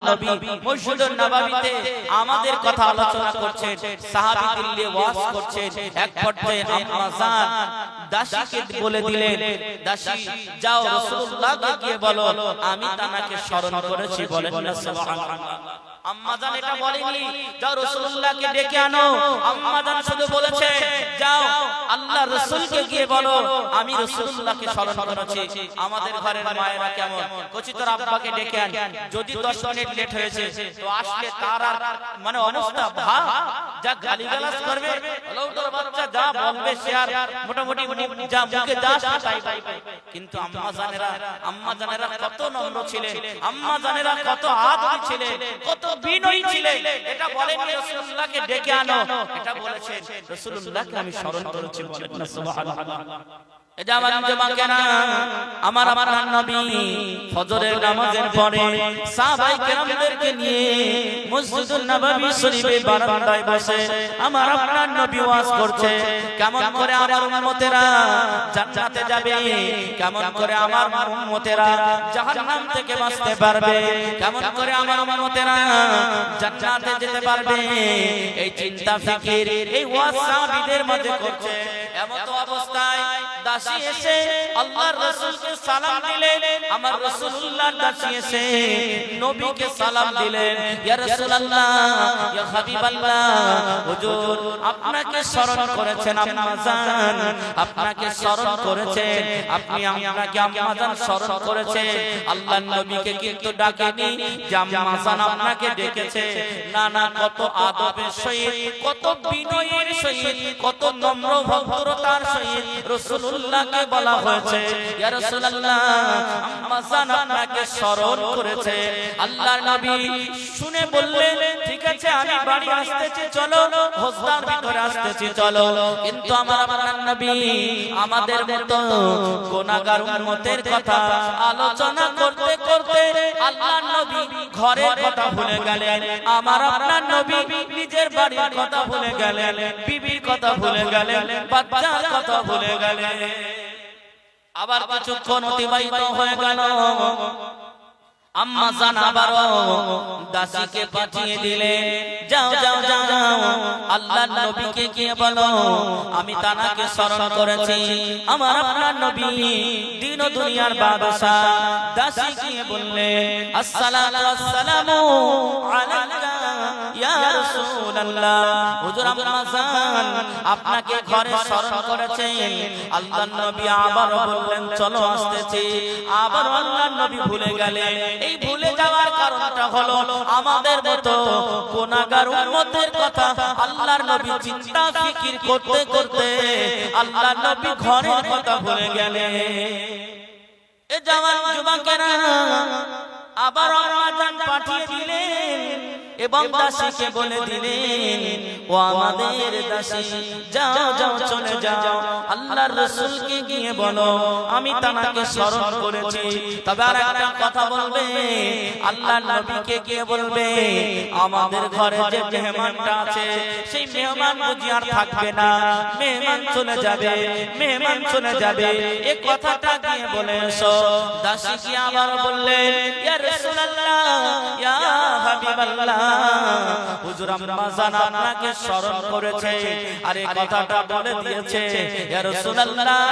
নবী মসজিদুন নববীতে আমাদের কথা আলোচনা করছেন, সাহাবীদের নিয়ে ওয়াজ করছেন। এক পর্যায়ে আম্মা জান দাসীকে বলে দিলেন, দাসী যাও রাসূলুল্লাহকে গিয়ে বলো আমি তানাকে স্মরণ করেছি। বলেন না সুবহানাল্লাহ। আম্মা জান এটা বলেনি যাও রাসূলুল্লাহকে ডেকে আনো, আম্মা জান শুধু বলেছে যাও আল্লাহর রাসূলকে গিয়ে বলো আমি রাসূলুল্লাহকে স্মরণ করেছি। আমাদের ঘরের মায়েরা কেমন, কচি তোর আব্বাকে ডেকে আন, যদি 10 মিনিট লেট হয়েছে তো আসলে তার আর মানে অবস্থা ভাব যা গালিগালাজ করবে, হলো তোর বাচ্চা যা বলবে সে আর মোটামুটি যা মুখে যা তাই পাই। কিন্তু আম্মা জানেরা কত নম্র ছিলেন, আম্মা জানেরা কত আদবী ছিলেন, কত বিনয়ী ছিলেন। এটা বলেন রাসূলুল্লাহকে ডেকে আনো, এটা বলেছেন রাসূলুল্লাহকে আমি স্মরণ করেছি। বলেন না সুবহানাল্লাহ। এটা আমার আপনার নবী ফজরের নামাজের পরে সাহাবায়ে কেরামদেরকে নিয়ে মসজিদুন নববী শরীফে বারান্দায় বসে আমার আপনার নবী ওয়াজ করছে, কেমন করে আমার উম্মতেরা জান্নাতে যাবে, কেমন করে আমার উম্মতেরা জাহান্নাম থেকে বাঁচতে পারবে, কেমন করে আমার উম্মতেরা জান্নাতে যেতে পারবে, এই চিন্তা ফিকির এই ওয়াজ সাহাবীদের মাঝে করছে। এমন অবস্থায় দাসী এসে আল্লাহর রাসূলকে সালাম দিলেন, আমার রাসূলুল্লাহর দাসী এসে নবীকে সালাম দিলেন, ইয়া রাসূলুল্লাহ ইয়া হাবিবাল্লাহ, হুজুর আপনাকে স্মরণ করেছেন আম্মা জান, আপনাকে স্মরণ করেছেন আপনি, আপনাকে আম্মা জান স্মরণ করেছে। আল্লাহর নবীকে কিন্তু ডাকেনি যে আম্মা জান আপনাকে ডেকেছে, না না, কত আদবের সহিত, কত বিনয়ের সহিত, কত নম্র ভদ্রতার সহিত রাসূলুল্লাহকে বলা হয়েছে ইয়া রাসূলুল্লাহ আম্মা জান আপনাকে স্মরণ করেছে। আল্লাহর নবী শুনে বললেন ঠিক আছে আমি বাড়ি আসতেছি, চলো হোস্তার ভিতরে আসতেছি চলো। কিন্তু আমার আপনার নবী আমাদের মতো গুনাহগার উম্মতের কথা আলোচনা করতে করতে আল্লাহর নবী ঘরের কথা ভুলে গেলেন, আমার আপনার নবী নিজের বাড়ির কথা ভুলে গেলেন, বিবির কথা ভুলে গেলেন, বাচ্চার কথা ভুলে গেলেন। আবার কিছুক্ষণ অতিবাহিত হয়ে গেল, আম্মা জান আবারও দাসীকে পাঠিয়ে দিলেন, যাও যাও যাও যাও আল্লাহর নবীকে গিয়ে বলো আমি তানাকে স্মরণ করেছি। আমার আপনার নবী দিন ও দুনিয়ার বাদশা দাসী গিয়ে বললেন আসসালাতু ওয়াসসালামু আলাইকা ইয়া রাসূলুল্লাহ, হুজুর আম্মা জান আপনাকে ঘরে স্মরণ করেছেন। আল্লাহর নবী আবার বললেন চলো আসতেছি, আবার আল্লাহর নবী ভুলে গেলেন। এই ভুলে যাওয়ার কারণটা হলো আমাদের মতো গুনাহগার উম্মতের কথা আল্লাহর নবী চিন্তা ফিকির করতে করতে আল্লাহর নবী ঘরের কথা ভুলে গেলেন। এ জওয়ান যুবকেরা আবার আম্মা জান পাঠিয়ে দিলেন এবং দাসীকে বলে দিলেন ও আমাদের দাসী যাও যাও চলে যাও আল্লাহর রাসূলকে গিয়ে বলো আমি তানাকে স্মরণ করেছি। তবে আর একটা কথা বলবে, আল্লাহর নবীকে গিয়ে বলবে আমাদের ঘরে যে মেহমানটা আছে সেই মেহমান বুঝি আর থাকবে না, মেহমান চলে যাবে, মেহমান চলে যাবে, এই কথাটা গিয়ে বলে এসো। দাসী কি আবার বললেন ইয়া রাসূলুল্লাহ ইয়া হাবিবাল্লাহ, হুজুর আম্মা জান আপনাকে স্মরণ করেছে আর এই কথাটা বলে দিয়েছে ইয়া রাসূলুল্লাহ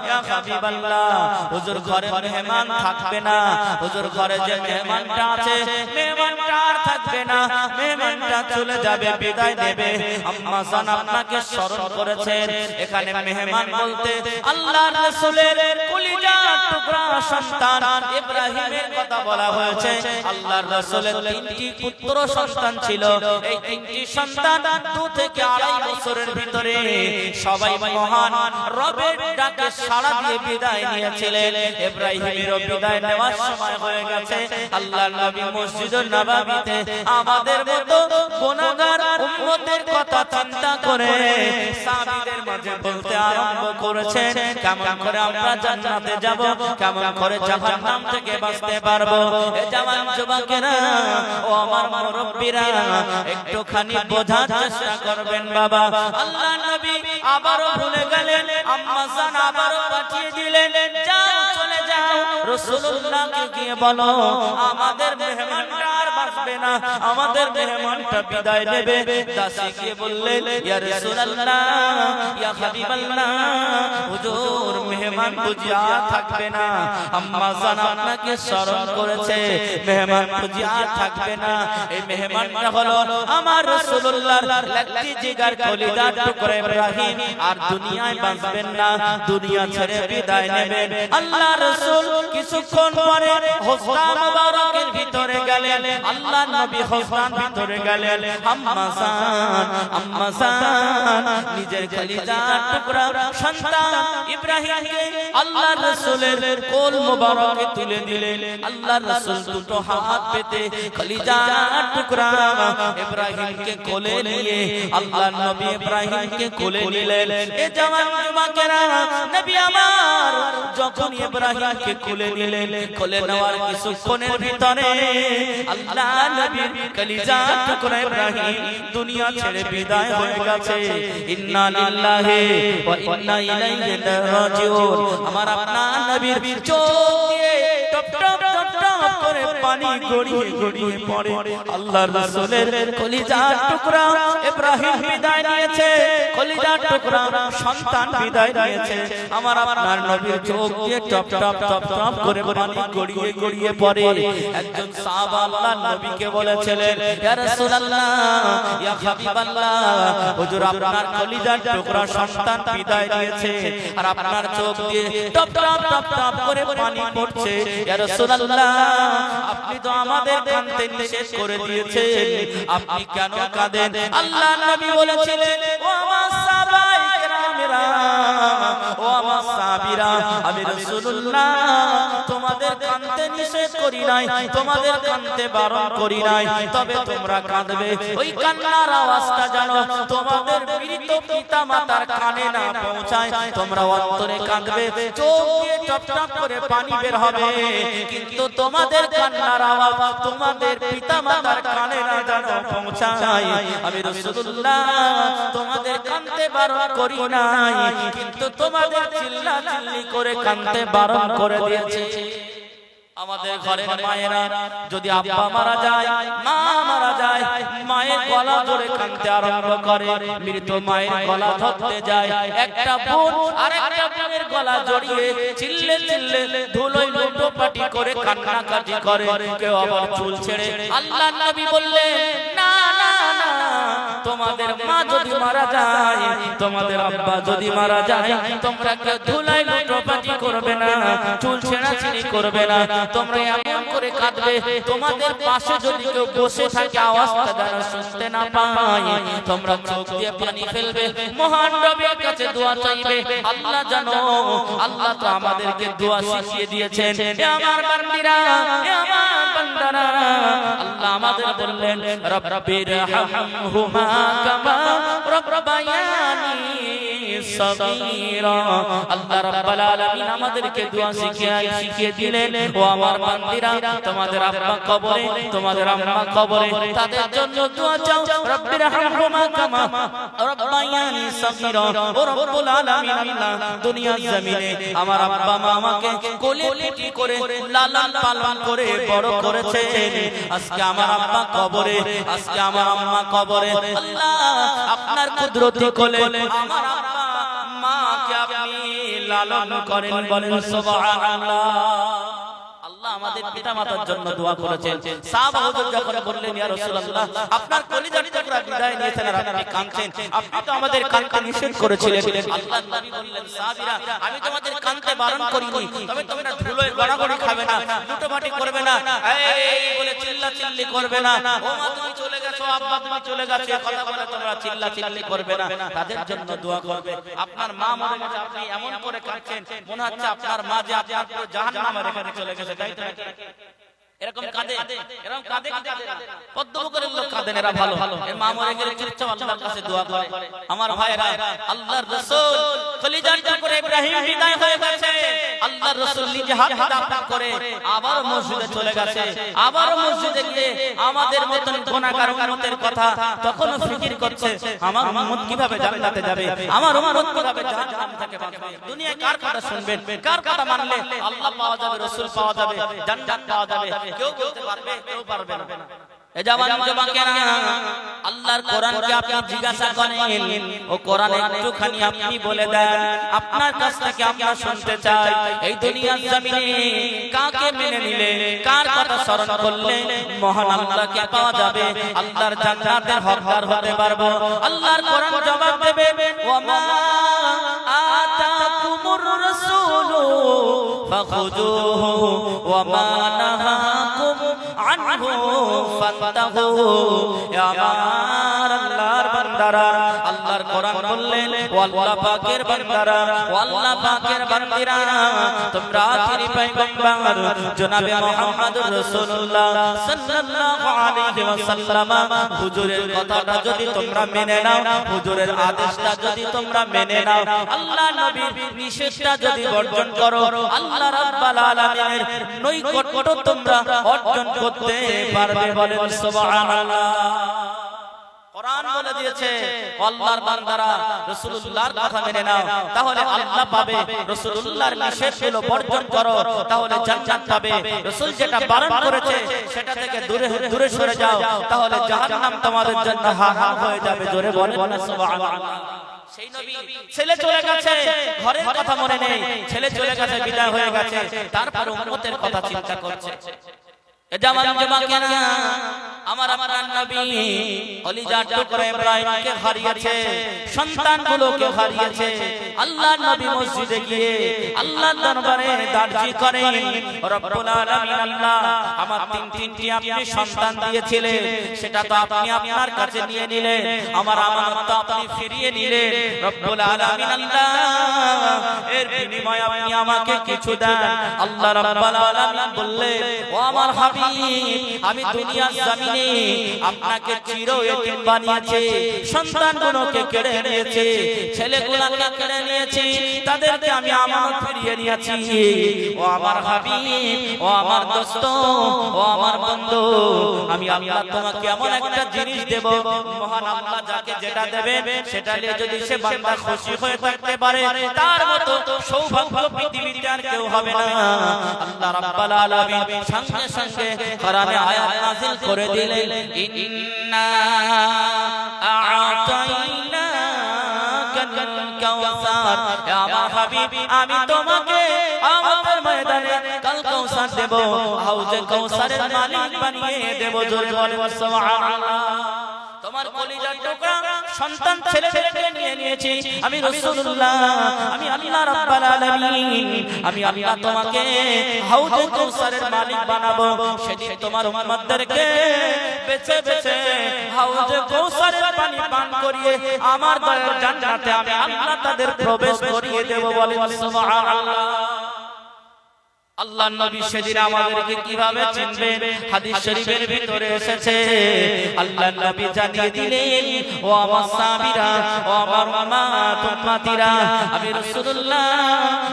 ইয়া হাবিবাল্লাহ, হুজুর ঘরে মেহমান থাকবে না, হুজুর ঘরে যে মেহমানটা আছে মেহমানটা আর থাকবে না, মেহমানটা চলে যাবে, বিদায় দেবে। আম্মা জান আপনাকে স্মরণ করেছেন। এখানে মেহমান বলতে আল্লাহর রাসূলের কলিজার টুকরা সন্তান ইব্রাহিমের কথা বলা হয়েছে। আল্লাহর রাসূলের 3টি পুত্র সন্তান ছিল, এই 3টি সন্তান 2 থেকে 2.5 বছরের ভিতরে সবাই মহান রবের ডাকে সাড়া দিয়ে বিদায় নিয়েছিলেন। ইব্রাহিমের বিদায় নেওয়ার সময় হয়ে গেছে। আল্লাহর নবী মসজিদুন নববীতে আমাদের মতো গুনাহগার উম্মতের কথা চিন্তা করে সাহাবীদের মাঝে বলতে আরম্ভ করেছেন কেমন করে আমরা জান্নাতে যাব, কেমন করে জাহান্নাম থেকে বাঁচতে পারবো। এ জওয়ান যুবকেরা ও আমার মুরব্বিরা একটুখানি বোঝার চেষ্টা করবেন বাবা। আল্লাহর নবী আবারও ভুলে গেলেন, আম্মা জান আবারও পাঠিয়ে দিলেন যাও চলে যাও রাসূলুল্লাহকে গিয়ে বলো আমাদের মেহমানরা থাকবে না, আমাদের মেহমানটা বিদায় নেবে। দাসী গিয়ে বললেন, ইয়া রাসূলুল্লাহ, ইয়া হাবিবাল্লাহ, হুজুর মেহমান বুঝি আর থাকবে না, আম্মা জান আপনাকে স্মরণ করেছে, মেহমান বুঝি আর থাকবে না। এই মেহমানটা হলো আমার রাসূলুল্লাহর লাকড়ি জিগার কলিজার টুকরা ইব্রাহিম, আর দুনিয়ায় বাঁচবেন না, দুনিয়া ছেড়ে বিদায় নেবেন। আল্লাহ রাসূল কিছুক্ষণ পরে হুজরা মুবারকের ভিতরে গেলেন, আল্লাহ নবী হুজরার ভিতরে গেলেন। আম্মা জান নিজের কলিজার টুকরা সন্তান ইব্রাহিমকে আল্লাহ রাসূলের কোল মুবারকে তুলে দিলেন। আল্লাহ রাসূল দুটো হাত পেতে কলিজার টুকরা ইব্রাহিমকে কোলে নিয়ে আল্লাহ নবী ইব্রাহিমকে কোলে নিলেন। এ জওয়ান যুবকেরা, নবী আমার যখন ইব্রাহিমকে কোলে নিলেন, কোলে নেওয়ার কিছুক্ষণের ভিতরে আল্লাহ নবীর কলিজার টুকরা ইব্রাহিম দুনিয়া ছেড়ে বিদায় হয়ে গেছে। ইন্না লিল্লাহি ওয়া ইন্না ইলাইহি রাজিউন। আমার আপনার নবীর চোখ দিয়ে টপ টপ টপ টপ করে পানি গড়িয়ে গড়িয়ে পড়ে। আল্লাহর রাসূলের কলিজার টুকরা ইব্রাহিম বিদায় নিয়েছে, কলিজার টুকরা সন্তান বিদায় নিয়েছে। আমার আপনার নবীর চোখ দিয়ে টপ টপ টপ টপ করে পানি গড়িয়ে গড়িয়ে পড়ে। একজন সাহাবা আল্লাহর নবীকে বলেছিলেন, ইয়া রাসূলুল্লাহ, ইয়া হাবিবাল্লাহ, হুজুর আপনার কলিজার টুকরা সন্তান বিদায় নিয়েছে আর আপনার চোখ দিয়ে টপ টপ টপ টপ করে পানি পড়ছে। ইয়া রাসূলুল্লাহ, আপনি তো আমাদের কাঁদতে নিষেধ করে দিয়েছেন, আপনি কেন কাঁদেন? আল্লাহর নবী বলেছিলেন, ও আমার সাহাবায়ে কেরামেরা, ও আমার সাহাবীরা, আমি রাসূলুল্লাহ তোমাদের কাঁদতে নিষেধ করি নাই, তোমাদের কাঁদতে বারণ করি নাই, তবে তোমরা কাঁদবে। ওই কান্নার আওয়াজটা জানো তোমাদের মৃত পিতা মাতার কানে না পৌঁছায়, তোমরা অন্তরে কাঁদবে, চোখ দিয়ে টপ টপ করে পানি বের হবে, কিন্তু তোমাদের কান্নার আওয়াজ তোমাদের পিতা মাতার কানে না জানো পৌঁছায়। আমি রাসূলুল্লাহ তোমাদের কাঁদতে বারণ করি নাই, কিন্তু তোমাদের চিল্লাচিল্লি করে কাঁদতে বারণ করে দিয়েছি। আমাদের ঘরের মায়েরা যদি আব্বা মারা যায়, মা মারা যায়, মায়ের গলা ধরে কাঁদতে আরম্ভ করে, মৃত মায়ের গলা ধরতে যায়, একটা বোন আরেকটা বোনের গলা জড়িয়ে চিল্লে চিল্লে ধুলোয় লুটোপাটি করে কান্নাকাটি করে, কেউ আবার চুল ছেড়ে। আল্লাহর নবী বললেন, না না না, তোমাদের মা যদি মারা যায়, তোমাদের আব্বা যদি মারা যায়, তোমরা কেউ ধুলোয় লুটোপাটি করবে না, চুল ছেঁড়াছিঁড়ি করবে না, তোমরা এমন করে কাঁদবে তোমাদের পাশে যদি কেউ বসে থাকে আওয়াজটা যেন শুনতে না পায়, তোমরা চোখ দিয়ে পানি ফেলবে, মহান রবের কাছে দোয়া চাইবে। আল্লাহ জানো, আল্লাহ তো আমাদেরকে দোয়া শিখিয়ে দিয়েছেন। হে আমার বান্দিরা, হে আমার বান্দারা, আল্লাহ আমাদের বললেন, রব্বির হামহুমা কামা রব্বায়ানি সগীরা। আল্লাহ রাব্বুল আলামিন আমাদেরকে দোয়া শিখিয়ে দিলেন, ও আমার বান্দিরা, তোমাদের আব্বা কবরে, তোমাদের আম্মা কবরে, তাদের জন্য দোয়া চাও, রব্বির হামহুমা কামা রব্বায়ানি সগীরা। ও রব্বুল আলামিন, আল্লাহ দুনিয়ার জমিনে আমার আব্বা মা আমাকে কোলে পিটি করে লালন পালন করে বড় করেছেন, আজকে আমার আব্বা কবরে, আজকে আমার আম্মা কবরে, আল্লাহ আপনার কুদরতি কোলে আমার আব্বা মাকে আপনি লালন করেন, বলেন সুবহানাল্লাহ। আল্লাহ আমাদের পিতামাতার জন্য দোয়া করেছেন। সাহাবা হুজুর যখন বললেন, ইয়া রাসূলুল্লাহ, আপনার কলিজার টুকরা বিদায় নিয়েছেন আর আপনি কাঁদছেন, আপনি তো আমাদের কাঁদতে নিষেধ করেছিলেন। আল্লাহর নবী বললেন, সাহাবীরা, আমি তোমাদের কাঁদতে বারণ করিনি, তবে তোমরা ধুলোয় গড়াগড়ি খাবে না, লুটোপাটি করবে না, এই বলে চিল্লাচিল্লি করবে না, ও মা তুমি চলে গেছো, আব্বা তুমি চলে গেছো, কথা বলে তোমরা চিল্লাচিল্লি করবে না, তাদের জন্য দোয়া করবে। আপনার মা মরে গেছে, আপনি এমন করে কাঁদছেন মনে হচ্ছে আপনার মা যে আপনার পুরো জাহান্নামে রেখে চলে গেছে, তাই তো? এরকম কাঁদে, এরকম কাঁদে পদ্মপুকুরের লোক কাঁদেন, এরা ভালো, এর মা মরে গেলে চুপচাপ আল্লাহর কাছে দোয়া করে। আমার ভাইরা, আল্লাহর রাসূল কলিজার টুকরা ইব্রাহিম বিদায় হয়ে গেছে, আল্লাহর রাসূল নিজে হাতে দাফন করে আবার মসজিদে চলে গেছে। আবার মসজিদে গিয়ে আমাদের মতন গুনাহগার উম্মতের কথা তখন ফিকির করছে, আমার উম্মত কিভাবে জান্নাতে যাবে, আমার উম্মত কিভাবে জাহান্নাম থেকে বাঁচবে। দুনিয়ায় কার কথা শুনবেন, কার কথা মানলে আল্লাহ পাওয়া যাবে, রাসূল পাওয়া যাবে, জান্নাত পাওয়া যাবে, কেউ বলতে পারবে, কেউ পারবে না। এ জওয়ান যুবকেরা, আল্লাহর কোরআনকে আপনি জিজ্ঞাসা করেন, ও কোরআন একটুখানি আপনি বলে দেন, আপনার কাছ থেকে আমরা শুনতে চাই, এই দুনিয়ার জমিনে কাকে মেনে নিলে, কার কথা স্মরণ করলে মহান আল্লাহকে পাওয়া যাবে, আল্লাহর জান্নাতের হকদার হতে পারবো। আল্লাহর কোরআন জবাব দেবে, ওয়া আতাকুমুর রাসূলু ফাখুযুহু ওয়া মা নাহাকুম আনহু ফান্তাহু। আমার আল্লাহর বান্দারা, আল্লাহর কোরআন বললেন, ও আল্লাহ পাকের বান্দারা, ও আল্লাহ পাকের বান্দিরা, তোমরা আখিরি পয়গম্বর জনাবে মুহাম্মদুর রাসূলুল্লাহ সাল্লাল্লাহু আলাইহি ওয়াসাল্লাম হুজুরের কথাটা যদি তোমরা মেনে নাও, হুজুরের আদেশটা যদি তোমরা মেনে নাও, আল্লাহ নবীর নিষেধটা যদি বর্জন করো, আল্লাহ রাব্বুল আলামিনের নৈকট্য তোমরা অর্জন করতে পারবে। বলেন সুবহানাল্লাহ। কোরআন বলে দিয়েছে, আল্লাহর বান্দারা রাসূলুল্লাহর কথা মেনে নাও, তাহলে আল্লাহ পাবে। রাসূলুল্লাহর নিষেধগুলো বর্জন করো, তাহলে জান্নাত পাবে। রাসূল যেটা বারণ করেছে সেটা থেকে দূরে দূরে সরে যাও, তাহলে জাহান্নাম তোমাদের জন্য হারাম হয়ে যাবে। জোরে বলেন সুবহানাল্লাহ। সেই নবী ছেলে চলে গেছে, ঘরের কথা মনে নেই, ছেলে চলে গেছে, বিদায় হয়ে গেছে, তারপর উম্মতের কথা চিন্তা করছে। এ জামান যুবকেরা, আমার আপনার নবী কলিজার টুকরা ইব্রাহিমকে হারিয়েছে, সন্তানগুলোকে হারিয়েছে। আল্লাহর নবী মসজিদে গিয়ে আল্লাহর দরবারে দাঁড়িয়ে করেন, রব্বুল আলামিন আল্লাহ, আমার তিনটি আপনি সন্তান দিয়েছিলেন, সেটা তো আপনি আপনার কাছে নিয়ে নিলেন, আমার আমানত তো আপনি ফিরিয়ে নিলেন। রব্বুল আলামিন আল্লাহ, এর বিনিময়ে আপনি আমাকে কিছু দেন। আল্লাহ রাব্বুল আলামিন বললেন, ও আমার হাবিব, আমি দুনিয়ার জমিনে আপনাকে চির এতিম বানিয়েছি, সন্তানগুলোকে কেড়ে নিয়েছি, ছেলেগুলোকে কেড়ে নিয়েছি, তাদেরকে আমি আমানত ফিরিয়ে নিয়েছি। ও আমার হাবিব, ও আমার দোস্ত, ও আমার বন্ধু, আমি আল্লাহ তোমাকে এমন একটা জিনিস দেব, মহান আল্লাহ যাকে যেটা দেবেন সেটা নিয়ে যদি সে বান্দা খুশি হয়ে থাকতে পারে, তার মতো সৌভাগ্য পৃথিবীতে আর কেউ হবে না। আল্লাহ রাব্বুল আলামিন সঙ্গে সঙ্গে কোরআনে আয়াত নাযিল করে দিলেন, ইন্না আ'তাইনাকাল কাউসার। আমার হাবিব, আমি তোমাকে আমাদের ময়দানে কাল কাউসার দেব, হাউজে কাউসারের মালিক বানিয়ে দেব। জোরে বলেন সুবহানাল্লাহ। তোমার কলিজার টুকরা সন্তান ছেলেকে নিয়ে নিয়েছি আমি রাসূলুল্লাহ, আমি আল্লাহ রাব্বুল আলামিন, আমি আল্লাহ তোমাকে হাউজে কাউসারের মালিক বানাবো। সেদিন তোমার উম্মতদেরকে বেছে বেছে হাউজে কাউসারের পানি পান করিয়ে আমার দয়ার জান্নাতে আমি আল্লাহ তাদের প্রবেশ করিয়ে দেব। বলেন সুবহানাল্লাহ। আল্লাহর নবী সেদিন আমাদেরকে কিভাবে চিনবেন, হাদিস শরীফের ভিতরে এসেছে। আল্লাহর নবী জানিয়ে দিলেন, ও আমার সাহাবীরা, ও আমার উম্মতিরা, আমি রাসূলুল্লাহ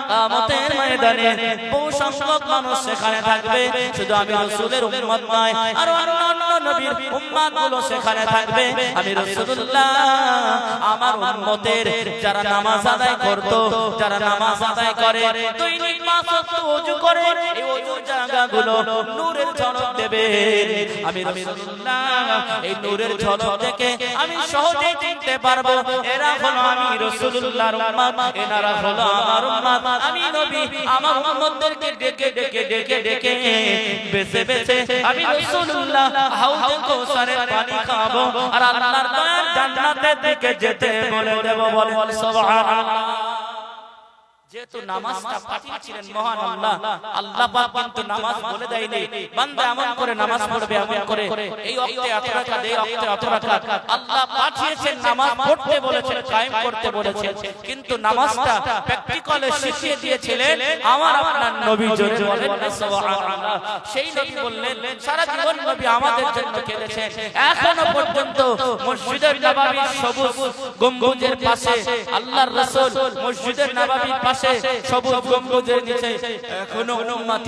কিয়ামতের ময়দানে বহু সংখ্যক মানুষ সেখানে থাকবে, শুধু আমি রাসূলের উম্মত নয়, আর অন্যান্য নবীর উম্মতগুলো সেখানে থাকবে। আমি রাসূলুল্লাহ আমার উম্মতের যারা নামাজ আদায় করত, যারা নামাজ আদায় করে, দৈনিক 5 ওয়াক্ত ওযু করে, এই ওযুর জায়গাগুলো নূরের ঝলক দেবে। আমি রাসূলুল্লাহ এই নূরের ঝলক দেখে আমি সহজে চিনতে পারবো এরা হলো আমি রাসূলুল্লাহর উম্মত, এনারা হলো আমার উম্মত। আমি নবী আমার উম্মতদেরকে ডেকে ডেকে ডেকে ডেকে বেছে বেছে আমি রাসূলুল্লাহ হাউজে কাউসারের পানি খাবো, আর আল্লাহর দয়ার জান্নাতের দিকে যেতে বলে দেব। বলেন সুবহানাল্লাহ। যেহেতু নামাজটা পাঠিয়েছিলেন মহান আল্লাহ, আল্লাহ পাক কিন্তু নামাজ বলে দেয়নি বান্দা এমন করে নামাজ পড়বে, এমন করে এই ওয়াক্তে এত রাকাত, এই ওয়াক্তে এত রাকাত। আল্লাহ পাঠিয়েছেন নামাজ পড়তে বলেছেন, কায়েম করতে বলেছেন, কিন্তু নামাজটা প্র্যাকটিক্যালে শিখিয়ে দিয়েছিলেন আমার আপনার নবী। জোরে বলেন সুবহানাল্লাহ। সেই নবী বললেন, সারা জীবন নবী আমাদের জন্য কেঁদেছেন, এখনো পর্যন্ত মসজিদের নববীর সবুজ গম্বুজের পাশে আল্লাহর রাসূল মসজিদের নববীর পাশে সবুজ গম্বুজের নিচে এখনো উম্মত